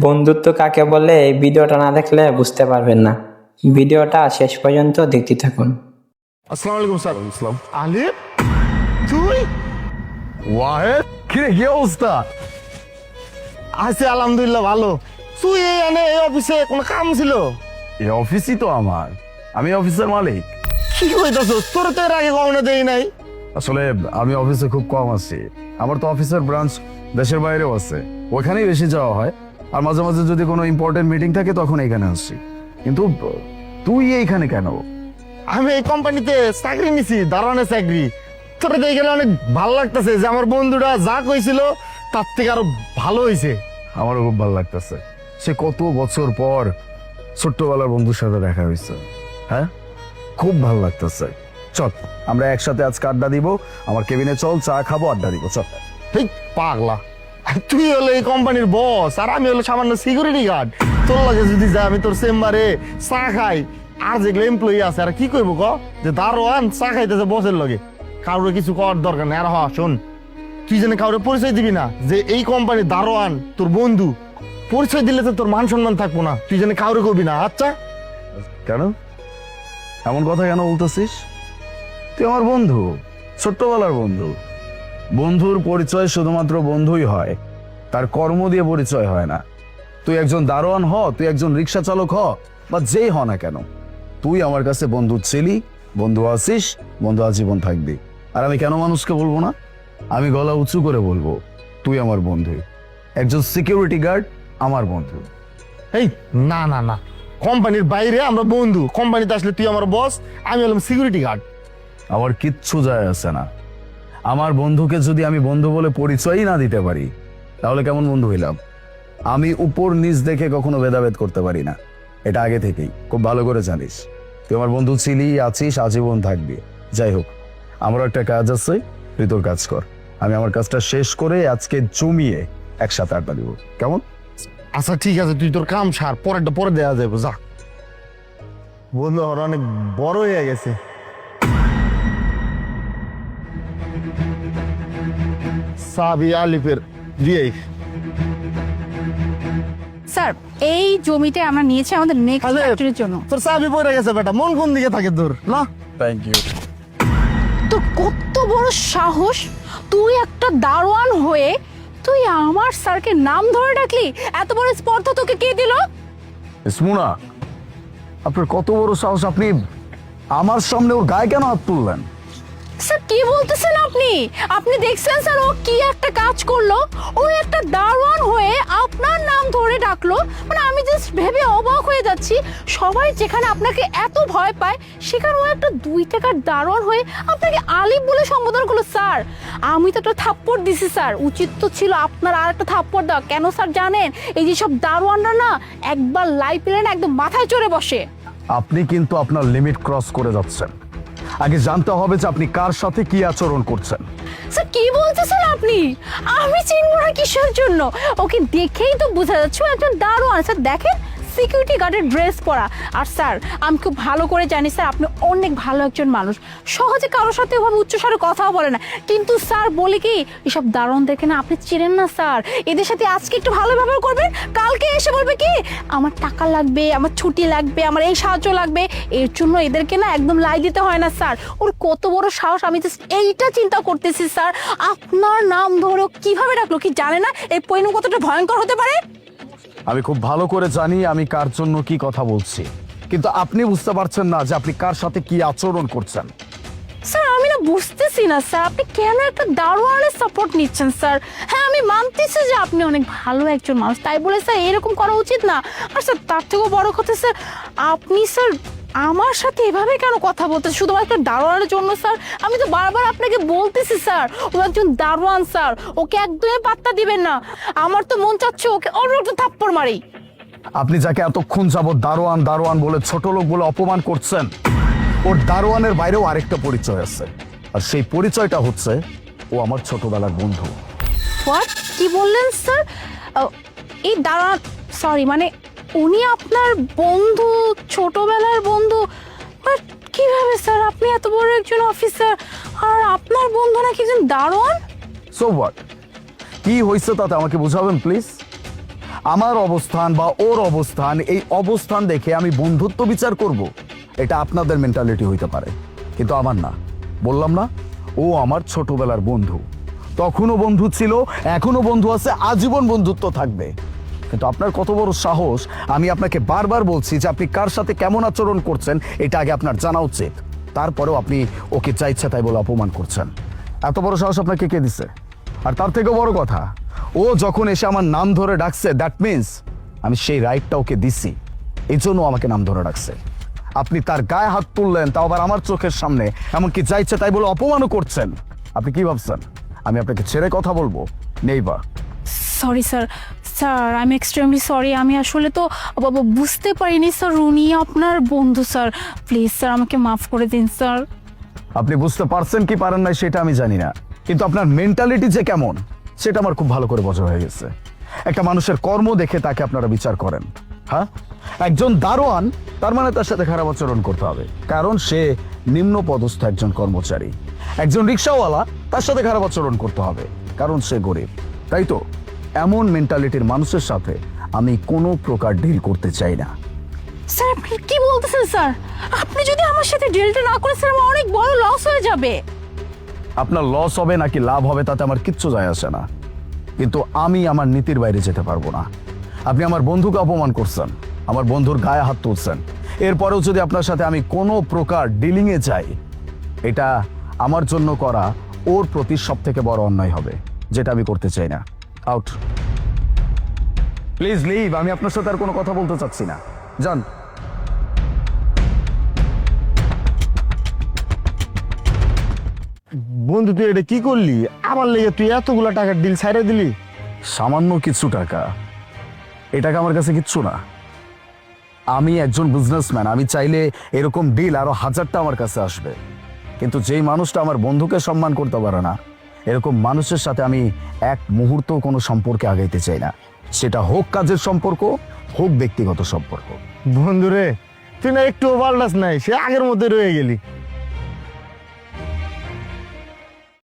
বন্ধুত্ব কাকে বলে এই ভিডিওটা না দেখলে বুঝতে পারবেন না। ভিডিওটা শেষ পর্যন্ত দেখতে থাকুন। আসসালামু আলাইকুম স্যার। ইসলাম আলিফ, তুই ওয়াহেদ, কিরে কি অবস্থা? আছি আলহামদুলিল্লাহ ভালো। তুই এই অফিসে কোনো কাম ছিল? এই অফিসই তো আমার, আমি অফিসের মালিক। কি কইতাছস? তোর তো এর আগে কখনো দেই নাই। আসলে আমি অফিসে খুব কম আছি। আমার তো অফিসের ব্রাঞ্চ দেশের বাইরেও আছে, ওইখানেই বেশি যাওয়া হয়। আর মাঝে মাঝে যদি কোনো ইম্পর্টেন্ট মিটিং থাকে তখন এখানে আসছি। কিন্তু তুই এইখানে কেন? আমি এই কোম্পানিতে চাকরি নিছি, দারোয়ানের চাকরি। তোরে দেখে গেলে অনেক ভালো লাগতেছে যে আমার বন্ধুরা যা কইছিল তার থেকে আরো ভালো হয়েছে। আমারও খুব ভালো লাগতেছে। সে কত বছর পর ছোট্টবেলার বন্ধুর সাথে দেখা হয়েছে। হ্যাঁ, খুব ভালো লাগতেছে। চল আমরা একসাথে আজকে আড্ডা দিব। আমার কেবিনে চল, চা খাবো, আড্ডা দিব। চল। ঠিক পাগলা, তুই হলো এই কোম্পানির বস আর আমি হলো সামান্য সিকিউরিটি গার্ড। তোর লাগে যদি যা আমি তোর চেম্বারে চা খাই, আর যেগুলো এমপ্লয়ি আছে আর কি করবো ক, যে দারোয়ান চা খাইতেছে বসের লগে, কারোর কিছু করার দরকার নেই। আর হ শোন, তুই যেন কারোর পরিচয় দিবি না যে এই কোম্পানির দারোয়ান তোর বন্ধু। পরিচয় দিলে তো তোর মান সম্মান থাকবো না। তুই যেন কাউরে করবি না, আচ্ছা? কেন এমন কথা কেন বলতেছিস? তুই আমার বন্ধু, ছোট্টবেলার বন্ধু। বন্ধুর পরিচয় শুধুমাত্র বন্ধুই হয়, তার কর্ম দিয়ে পরিচয় হয় না। তুই একজন দারোয়ান হ, তুই একজন রিক্সা চালক হ, বা যেই হ না কেন, তুই আমার কাছে বন্ধু ছিলি, বন্ধু আছিস, বন্ধু আজীবন থাকবি। আর আমি কেন মানুষকে বলবো না? আমি গলা উঁচু করে বলবো, তুই আমার বন্ধু। একজন সিকিউরিটি গার্ড আমার বন্ধু। এই না না না, কোম্পানির বাইরে আমরা বন্ধু। কোম্পানিতে আসলে তুই আমার বস, আমি হলাম সিকিউরিটি গার্ড। আমার কিচ্ছু যায় আসে না। আমার বন্ধুকে যদি আমি বন্ধু বলে পরিচয়ই না দিতে পারি, তাহলে কেমন বন্ধু হইলাম? আমি উপর নিচ দেখে কখনো ভেদাভেদ করতে পারি না, এটা আগে থেকেই খুব ভালো করে জানিস। তুই আমার বন্ধু ছিলি, আছিস, আজীবন থাকবি। যাই হোক, আমারও একটা কাজ আছে, তুই তোর কাজ কর। আমি আমার কাজটা শেষ করে আজকে জমিয়ে একসাথে আড্ডা দিব, কেমন? আচ্ছা ঠিক আছে, তুই তোর কাম সার, পরেরটা পরে দেওয়া যাবে। যা বন্ধু, ওর অনেক বড় হয়ে গেছে। সাবি আলিফের দিয়ে স্যার, এই জমিটা আমরা নিয়েছি আমাদের নেক্সট আরে, ফ্যাক্টরির জন্য। তোর চাবি পড়ে গেছে বেটা, মন কোন দিকে থাকে তোর? না থ্যাংক ইউ। তো কত বড় সাহস, তুই একটা দারোয়ান হয়ে তুই আমার স্যারকে নাম ধরে ডাকলি? এত বড় স্পর্ধা তোকে কে দিল? ইসমুনা, আপনার কত বড় সাহস, আপনি আমার সামনে ওর গায়ে কেন হাত তুললেন? স্যার কি বলতেছেন আপনি? আপনি দেখছেন স্যার ও কি একটা কাজ করলো? ও একটা দারোয়ান হয়ে আপনার নাম ধরে ডাকলো, মানে আমি জাস্ট ভেবে অবাক হয়ে যাচ্ছি। সবাই যেখানে আপনাকে এত ভয় পায়, সেখানে ও একটা 2 টাকার দারোয়ান হয়ে আপনাকে আলিফ বলে সম্বোধন করলো। স্যার, আমি তো একটা থাপ্পড় দিছি স্যার, উচিত তো ছিল আপনার আর একটা থাপ্পড় দেওয়া। কেন স্যার জানেন? এই যে সব দারোয়ানরা না একবার লাই পেলে না একদম মাথায় চড়ে বসে। আপনি কিন্তু আপনার লিমিট ক্রস করে যাচ্ছেন। আগে জানতে হবে যে আপনি কার সাথে কি আচরণ করছেন। স্যার কি বলতেছেন আপনি? আমি চিনব না কিসের জন্য? ওকে দেখেই তো বোঝা যাচ্ছে ও একজন দারোয়ান। স্যার দেখেন, সিকিউরিটি গার্ডের ড্রেস পরা। আর স্যার, আমি খুব ভালো করে জানি স্যার আপনি অনেক ভালো একজন মানুষ, সহজে কারোর সাথে ওভাবে উচ্চস্বরে কথাও বলে না। কিন্তু স্যার বলি কি, এসব দারোয়ানদেরকে না আপনি চেনেন না স্যার। এদের সাথে আজকে একটু ভালো ব্যবহার করবেন, কালকে এসে বলবে কি আমার টাকা লাগবে, আমার ছুটি লাগবে, আমার এই সাহায্য লাগবে। এর জন্য এদেরকে না একদম লাই দিতে হয় না স্যার। ওর কত বড় সাহস, আমি জাস্ট এইটা চিন্তা করতেছি স্যার। আপনার নাম ধরো কিভাবে ডাকলো, কি জানে না এই পরিণাম কতটা ভয়ঙ্কর হতে পারে? আমি খুব ভালো করে জানি আমি কার জন্য কি কথা বলছি, কিন্তু আপনি বুঝতে পারছেন না যে আপনি কার সাথে কি আচরণ করছেন। স্যার আমি না বুঝতেছি না স্যার, আপনি কেন একটা দারোয়ানের সাপোর্ট নিচ্ছেন স্যার? হ্যাঁ আমি মানতেছি যে আপনি অনেক ভালো একজন মানুষ, তাই বলে স্যার এরকম করা উচিত না। আর স্যার তার থেকেও বড় কথা স্যার, আপনি স্যার আমার সাথে এভাবে কেন কথা বলতেছেন শুধুমাত্র দারোয়ানের জন্য? স্যার আমি তো বারবার আপনাকে বলতেছি স্যার, ও একজন দারোয়ান স্যার, ওকে একদমই পাত্তা দিবেন না। আমার তো মন চাচ্ছে ওকে অন্য একটা থাপ্পড় মারি। আপনি যাকে এতক্ষণ যাবত দারোয়ান দারোয়ান বলে ছোট লোক বলে অপমান করছেন, ওর দারোয়ানের বাইরেও আরেকটা পরিচয় আছে, আর সেই পরিচয়টা হচ্ছে ও আমার ছোটবেলার বন্ধু। হোয়াট? কি বললেন স্যার? এই দারোয়ান, সরি মানে উনি আপনার বন্ধু, ছোটবেলার বন্ধু? বাট কিভাবে স্যার? আপনি এত বড় একজন অফিসার আর আপনার বন্ধু নাকি একজন দারোয়ান? So what? কি হয়েছে তাতে আমাকে বুঝাবেন প্লিজ? আমার অবস্থান বা ওর অবস্থান, এই অবস্থান দেখে আমি বন্ধুত্ব বিচার করব, এটা আপনাদের মেন্টালিটি হইতে পারে, কিন্তু আমার না। বললাম না, ও আমার ছোটবেলার বন্ধু, তখনও বন্ধু ছিল, এখনো বন্ধু আছে, আজীবন বন্ধুত্ব থাকবে। কিন্তু আপনার কত বড় সাহস, আমি আপনাকে বারবার বলছি যে আপনি কার সাথে কেমন আচরণ করছেন এটা আগে আপনার জানা উচিত, তারপরেও আপনি ওকে যা ইচ্ছা তাই বলে অপমান করছেন। এত বড় সাহস আপনাকে কে দিছে? আর তার থেকেও বড় কথা, ও যখন এসে আমার নাম ধরে ডাকছে, দ্যাট মিন্স আমি সেই রাইটটা ওকে দিছি, এই জন্য আমাকে নাম ধরে ডাকছে। আপনি তার গায়ে হাত তুললেন, তাও আবার আমার চোখের সামনে, এমনকি যা ইচ্ছে তাই বলে অপমানও করছেন। আপনি কি ভাবছেন আমি আপনাকে ছেড়ে কথা বলবো? নেইবা। Sorry sir, sir I am extremely sorry. আমি আসলে তো বুঝতে পারিনি স্যার উনি আপনার বন্ধু। স্যার প্লিজ স্যার আমাকে মাফ করে দিন স্যার। আপনি বুঝতে পারছেন কি পারেন না সেটা আমি জানি না, কিন্তু আপনার মেন্টালিটি যে কেমন সেটা আমার খুব ভালো করে বোঝা হয়ে গেছে। একটা মানুষের কর্ম দেখে তাকে আপনারা বিচার করেন। হ্যাঁ, একজন দারোয়ান, তার মানে তার সাথে খারাপ আচরণ করতে হবে, কারণ সে নিম্ন পদস্থ একজন কর্মচারী। একজন রিক্সাওয়ালা, তার সাথে খারাপ আচরণ করতে হবে, কারণ সে গরিব। তাই তো এমন মেন্টালিটির মানুষের সাথে আমি কোনো প্রকার ডিল করতে চাই না। স্যার আপনি কি বলতেছেন স্যার? আপনি যদি আমার সাথে ডিলটা না করেন স্যার আমার অনেক বড় লস হয়ে যাবে। আপনার লস হবে নাকি লাভ হবে তাতে আমার কিচ্ছু যায় আসে না, কিন্তু আমি আমার নীতির বাইরে যেতে পারবো না। আপনি আমার বন্ধুকে অপমান করছেন, আমার বন্ধুর গায়ে হাত তুলছেন, এরপরেও যদি আপনার সাথে আমি কোনো প্রকার ডিলিংয়ে যাই, এটা আমার জন্য করা ওর প্রতি সব থেকে বড় অন্যায় হবে, যেটা আমি করতে চাই না। Out, please leave. আমি আপনার সাথে আর কোনো কথা বলতে চাচ্ছি না, যান। বন্ধু তুই এটা কি করলি? আমার লেগে তুই এতগুলা টাকার ডিল ছাইড়া দিলি? সামান্য কিছু টাকা, এই টাকা আমার কাছে কিচ্ছু না। আমি একজন বিজনেসম্যান, আমি চাইলে এরকম ডিল আরো 1000টা আমার কাছে আসবে, কিন্তু যেই মানুষটা আমার বন্ধুকে সম্মান করতে পারে না, এরকম মানুষের সাথে আমি এক মুহূর্ত কোনো সম্পর্কে আগাইতে চাই না, সেটা হোক কাজের সম্পর্ক, হোক ব্যক্তিগত সম্পর্ক। বন্ধু রে, তুই না একটু পাল্টাস নাই, সে আগের মধ্যে রয়ে গেলি।